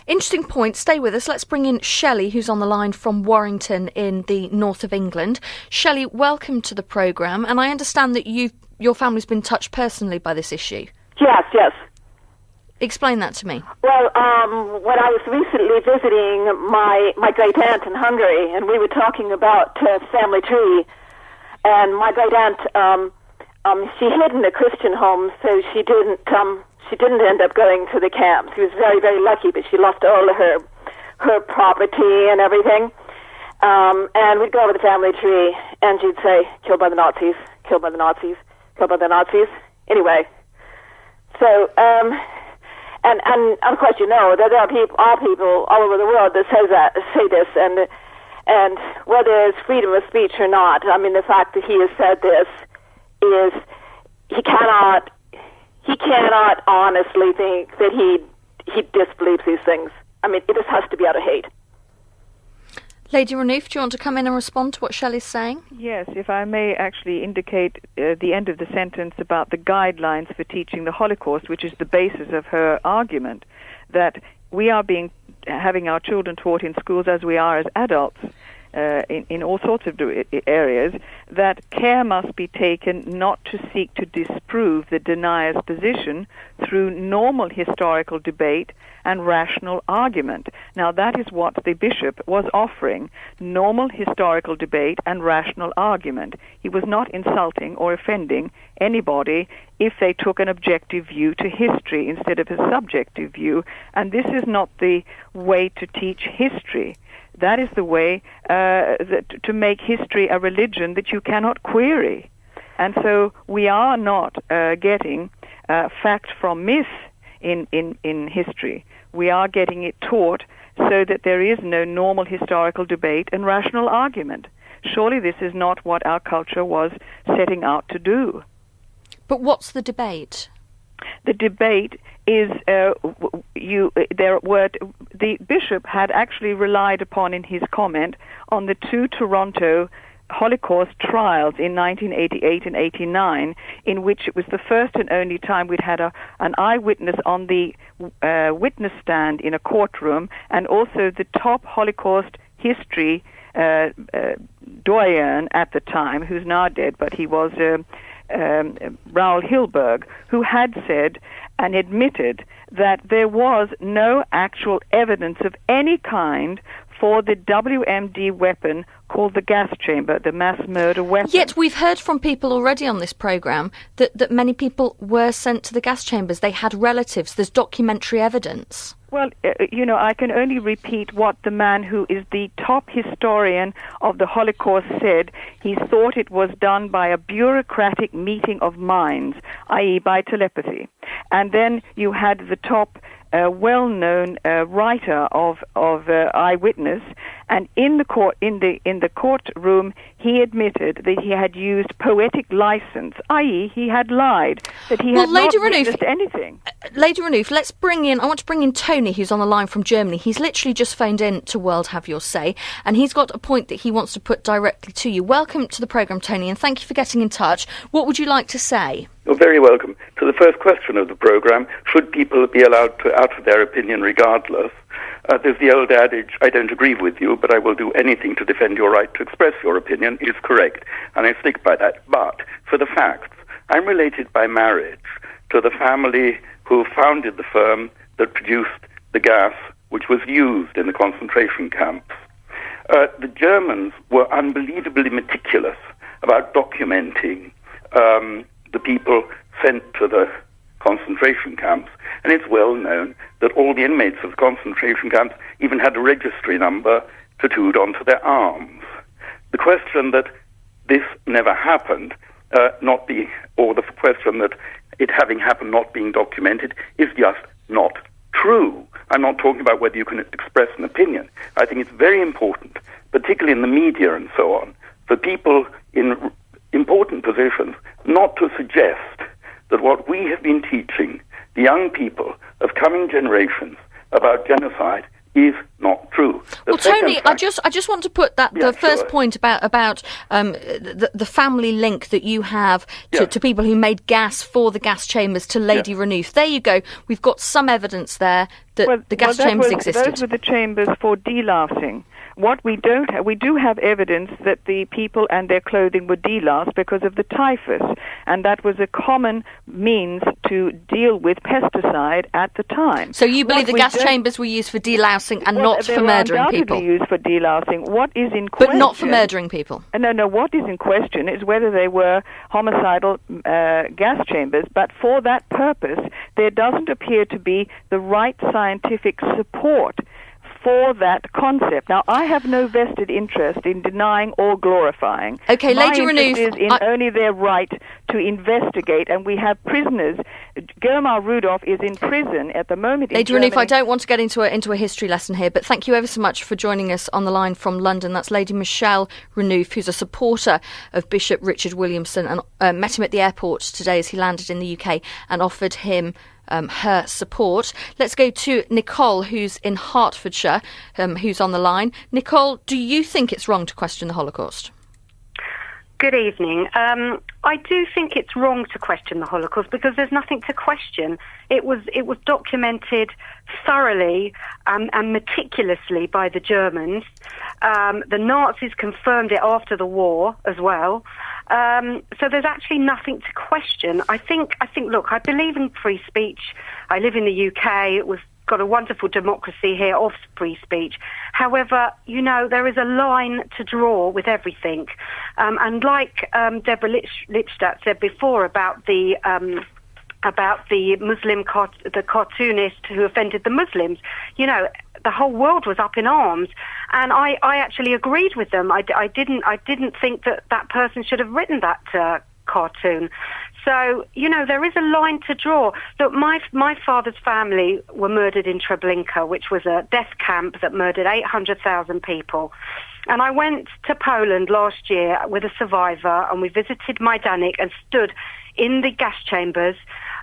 Interesting point. Stay with us. Let's bring in Shelley, who's on the line from Warrington in the north of England. Shelley, welcome to the programme. And I understand that your family's been touched personally by this issue. Yes. Explain that to me. Well, when I was recently visiting my great aunt in Hungary, and we were talking about family tree, and my great aunt, she hid in a Christian home, so she didn't end up going to the camp. She was very, very lucky, but she lost all of her property and everything. And we'd go over the family tree, and she'd say, "Killed by the Nazis, killed by the Nazis, killed by the Nazis." Anyway, so and of course you know that there are people all over the world that say this, and whether it's freedom of speech or not, I mean, the fact that he has said this is he cannot honestly think that he disbelieves these things. I mean, it just has to be out of hate. Lady Renouf, do you want to come in and respond to what Shelley's saying? Yes, if I may actually indicate the end of the sentence about the guidelines for teaching the Holocaust, which is the basis of her argument, that we are having our children taught in schools as we are as adults, in all sorts of areas, that care must be taken not to seek to disprove the denier's position through normal historical debate and rational argument. Now, that is what the bishop was offering, normal historical debate and rational argument. He was not insulting or offending anybody if they took an objective view to history instead of a subjective view, and this is not the way to teach history. That is the way to make history a religion that you cannot query. And so we are not getting fact from myth in history. We are getting it taught so that there is no normal historical debate and rational argument. Surely this is not what our culture was setting out to do. But what's the debate? The debate is the bishop had actually relied upon in his comment on the two Toronto Holocaust trials in 1988 and 89, in which it was the first and only time we'd had an eyewitness on the witness stand in a courtroom, and also the top Holocaust history doyen at the time, who's now dead, but he was Raoul Hilberg, who had said and admitted that there was no actual evidence of any kind for the WMD weapon called the gas chamber, the mass murder weapon. Yet we've heard from people already on this programme that many people were sent to the gas chambers. They had relatives. There's documentary evidence. Well, I can only repeat what the man who is the top historian of the Holocaust said. He thought it was done by a bureaucratic meeting of minds, i.e. by telepathy. And then you had the top well-known writer of Eyewitness, and in the courtroom he admitted that he had used poetic license, i.e. he had lied, that he had not witnessed anything. Lady Renouf, I want to bring in Tony, who's on the line from Germany. He's literally just phoned in to World Have Your Say, and he's got a point that he wants to put directly to you. Welcome to the programme, Tony, and thank you for getting in touch. What would you like to say? You're very welcome. To the first question of the programme, should people be allowed to utter their opinion regardless? There's the old adage, I don't agree with you, but I will do anything to defend your right to express your opinion, is correct, and I stick by that. But for the facts, I'm related by marriage to the family who founded the firm that produced the gas which was used in the concentration camps. The Germans were unbelievably meticulous about documenting the people sent to the concentration camps, and it's well known that all the inmates of the concentration camps even had a registry number tattooed onto their arms. The question that this never happened, or the question that it having happened not being documented, is just not true. I'm not talking about whether you can express an opinion. I think it's very important, particularly in the media and so on, for people in important positions not to suggest that what we have been teaching the young people of coming generations about genocide is not true. Well, Tony, I just want to put the first point about the family link that you have to people who made gas for the gas chambers to Lady Renouf. There you go. We've got some evidence there that the gas chambers existed. Those were the chambers for delousing. What we don't have, we do have evidence that the people and their clothing were deloused because of the typhus, and that was a common means to deal with pesticide at the time. So you believe the gas chambers were used for delousing and not for murdering people? They were used for delousing. What is in question? But not for murdering people? No, what is in question is whether they were homicidal gas chambers, but for that purpose, there doesn't appear to be the right scientific support for that concept. Now, I have no vested interest in denying or glorifying. Okay, Lady Renouf, my interest is in only their right to investigate, and we have prisoners. Germar Rudolph is in prison at the moment in Germany. Lady Renouf, I don't want to get into a history lesson here, but thank you ever so much for joining us on the line from London. That's Lady Michelle Renouf, who's a supporter of Bishop Richard Williamson, and met him at the airport today as he landed in the UK and offered him her support. Let's go to Nicole, who's in Hertfordshire, who's on the line. Nicole, do you think it's wrong to question the Holocaust? Good evening. I do think it's wrong to question the Holocaust because there's nothing to question. It was documented thoroughly and meticulously by the Germans. The Nazis confirmed it after the war as well. So there's actually nothing to question. I think. Look, I believe in free speech. I live in the UK. We've got a wonderful democracy here of free speech. However, there is a line to draw with everything. And like Deborah Lipstadt said before about the Muslim the cartoonist who offended the Muslims, the whole world was up in arms, and I actually agreed with them. I didn't think that person should have written that cartoon. So, there is a line to draw. Look, my father's family were murdered in Treblinka, which was a death camp that murdered 800,000 people. And I went to Poland last year with a survivor, and we visited Majdanek and stood in the gas chambers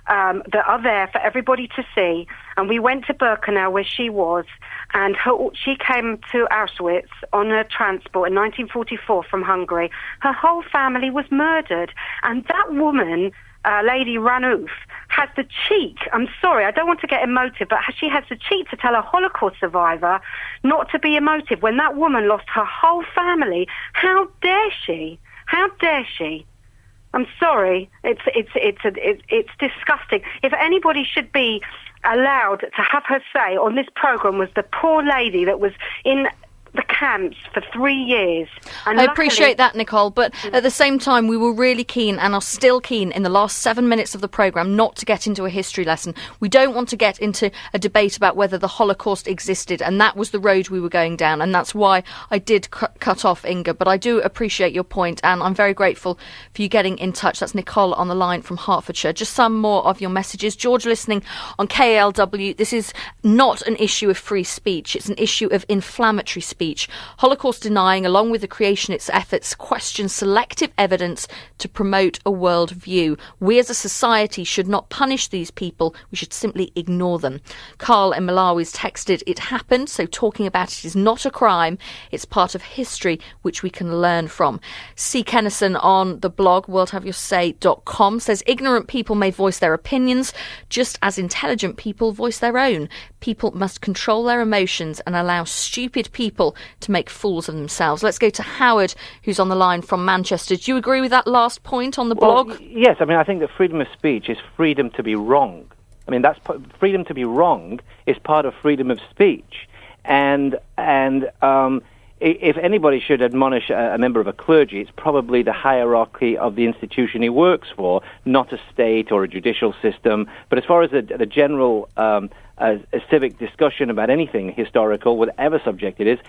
that are there for everybody to see. And we went to Birkenau, where she was, and she came to Auschwitz on a transport in 1944 from Hungary. Her whole family was murdered. And that woman, Lady Renouf, has the cheek, I'm sorry, I don't want to get emotive, but she has the cheek to tell a Holocaust survivor not to be emotive when that woman lost her whole family. How dare she? How dare she? I'm sorry. It's disgusting. If anybody should be allowed to have her say on this program was the poor lady that was in the camps for 3 years. And I appreciate that, Nicole, but at the same time, we were really keen and are still keen in the last 7 minutes of the programme not to get into a history lesson. We don't want to get into a debate about whether the Holocaust existed, and that was the road we were going down, and that's why I did cut off Inga. But I do appreciate your point, and I'm very grateful for you getting in touch. That's Nicole on the line from Hertfordshire. Just some more of your messages. George listening on KLW. This is not an issue of free speech. It's an issue of inflammatory speech. Holocaust denying, along with the creationist efforts, question selective evidence to promote a world view. We as a society should not punish these people. We should simply ignore them. Carl in Malawi's texted, it happened, so talking about it is not a crime. It's part of history which we can learn from. C. Kennison on the blog worldhaveyoursay.com says, ignorant people may voice their opinions just as intelligent people voice their own. People must control their emotions and allow stupid people to make fools of themselves. Let's go to Howard, who's on the line from Manchester. Do you agree with that last point on the blog? Yes, I mean, I think that freedom of speech is freedom to be wrong. I mean, freedom to be wrong is part of freedom of speech. And if anybody should admonish a member of a clergy, it's probably the hierarchy of the institution he works for, not a state or a judicial system. But as far as the general a civic discussion about anything historical, whatever subject it is,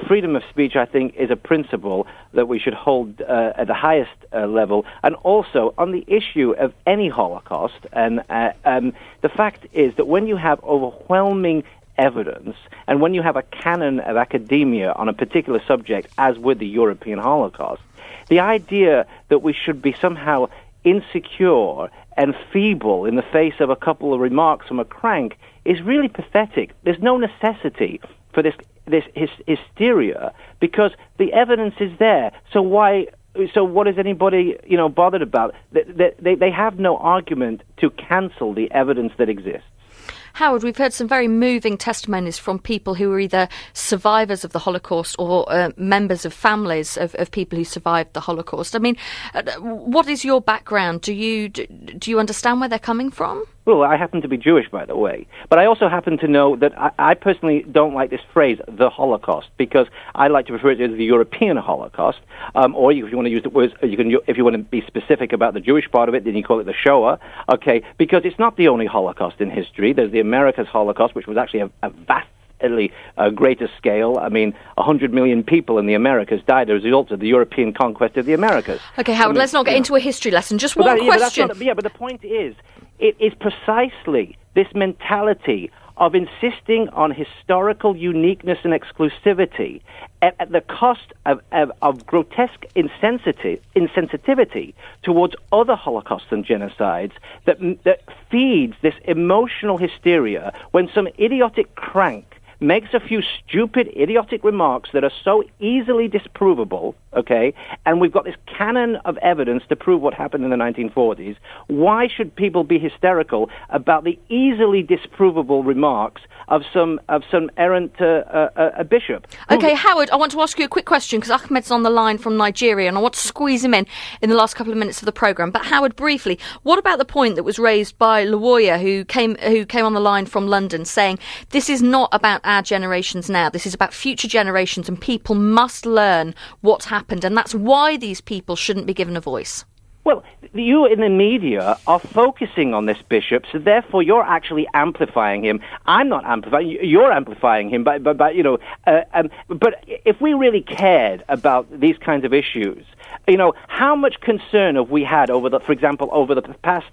freedom of speech, I think, is a principle that we should hold at the highest level. And also, on the issue of any Holocaust, and the fact is that when you have overwhelming evidence, and when you have a canon of academia on a particular subject, as with the European Holocaust, the idea that we should be somehow insecure and feeble in the face of a couple of remarks from a crank is really pathetic. There's no necessity for this hysteria because the evidence is there. So what is anybody bothered about? They have no argument to cancel the evidence that exists. Howard, we've heard some very moving testimonies from people who were either survivors of the Holocaust or members of families of people who survived the Holocaust. I mean, what is your background? Do you understand where they're coming from? Well, I happen to be Jewish, by the way, but I also happen to know that I personally don't like this phrase, the Holocaust, because I like to refer to it as the European Holocaust, or if you want to use the words, if you want to be specific about the Jewish part of it, then you call it the Shoah, okay, because it's not the only Holocaust in history. There's the America's Holocaust, which was actually a vastly greater scale. I mean, 100 million people in the Americas died as a result of the European conquest of the Americas. Okay, Howard, let's not get into a history lesson. Just one question. But the point is, it is precisely this mentality of insisting on historical uniqueness and exclusivity at the cost of grotesque insensitivity towards other Holocausts and genocides that feeds this emotional hysteria when some idiotic crank makes a few stupid, idiotic remarks that are so easily disprovable, okay, and we've got this canon of evidence to prove what happened in the 1940s. Why should people be hysterical about the easily disprovable remarks of some errant bishop? Okay, Howard, I want to ask you a quick question because Ahmed's on the line from Nigeria and I want to squeeze him in the last couple of minutes of the programme. But Howard, briefly, what about the point that was raised by Lawoya, who came on the line from London, saying this is not about our generations now, this is about future generations and people must learn what happened and that's why these people shouldn't be given a voice? Well, you in the media are focusing on this bishop, so therefore you're actually amplifying him. I'm not amplifying. You're amplifying him, but if we really cared about these kinds of issues, how much concern have we had over the past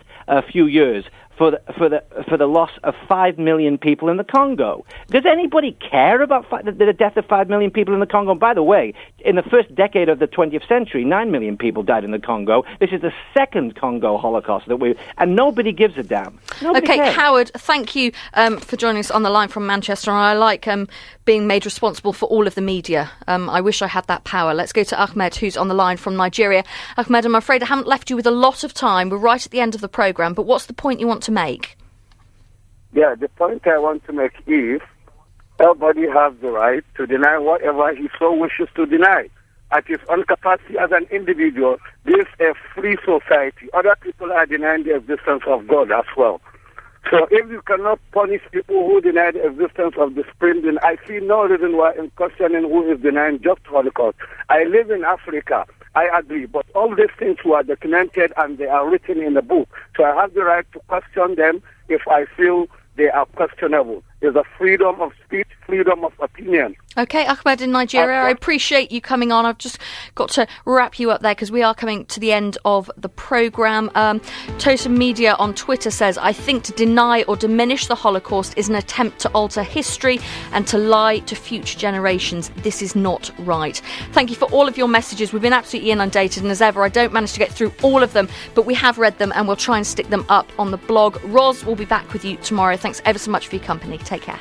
few years for the loss of 5 million people in the Congo? Does anybody care about the death of 5 million people in the Congo? And by the way, in the first decade of the 20th century, 9 million people died in the Congo. This is the second Congo Holocaust and nobody gives a damn. Nobody cares. Howard, thank you for joining us on the line from Manchester. I like being made responsible for all of the media. I wish I had that power. Let's go to Ahmed, who's on the line from Nigeria. Ahmed, I'm afraid I haven't left you with a lot of time. We're right at the end of the programme, but what's the point you want to make? Yeah, the point I want to make is everybody has the right to deny whatever he so wishes to deny. at its own capacity as an individual, this is a free society. Other people are denying the existence of God as well. So if you cannot punish people who deny the existence of the spring, then I see no reason why in questioning who is denying just Holocaust. I live in Africa. I agree. But all these things were documented and they are written in the book. So I have the right to question them if I feel they are questionable. There's a freedom of speech, freedom of opinion. Okay, Ahmed in Nigeria, I appreciate you coming on. I've just got to wrap you up there because we are coming to the end of the programme. Totem Media on Twitter says, I think to deny or diminish the Holocaust is an attempt to alter history and to lie to future generations. This is not right. Thank you for all of your messages. We've been absolutely inundated, and as ever, I don't manage to get through all of them, but we have read them and we'll try and stick them up on the blog. Roz will be back with you tomorrow. Thanks ever so much for your company. Take care.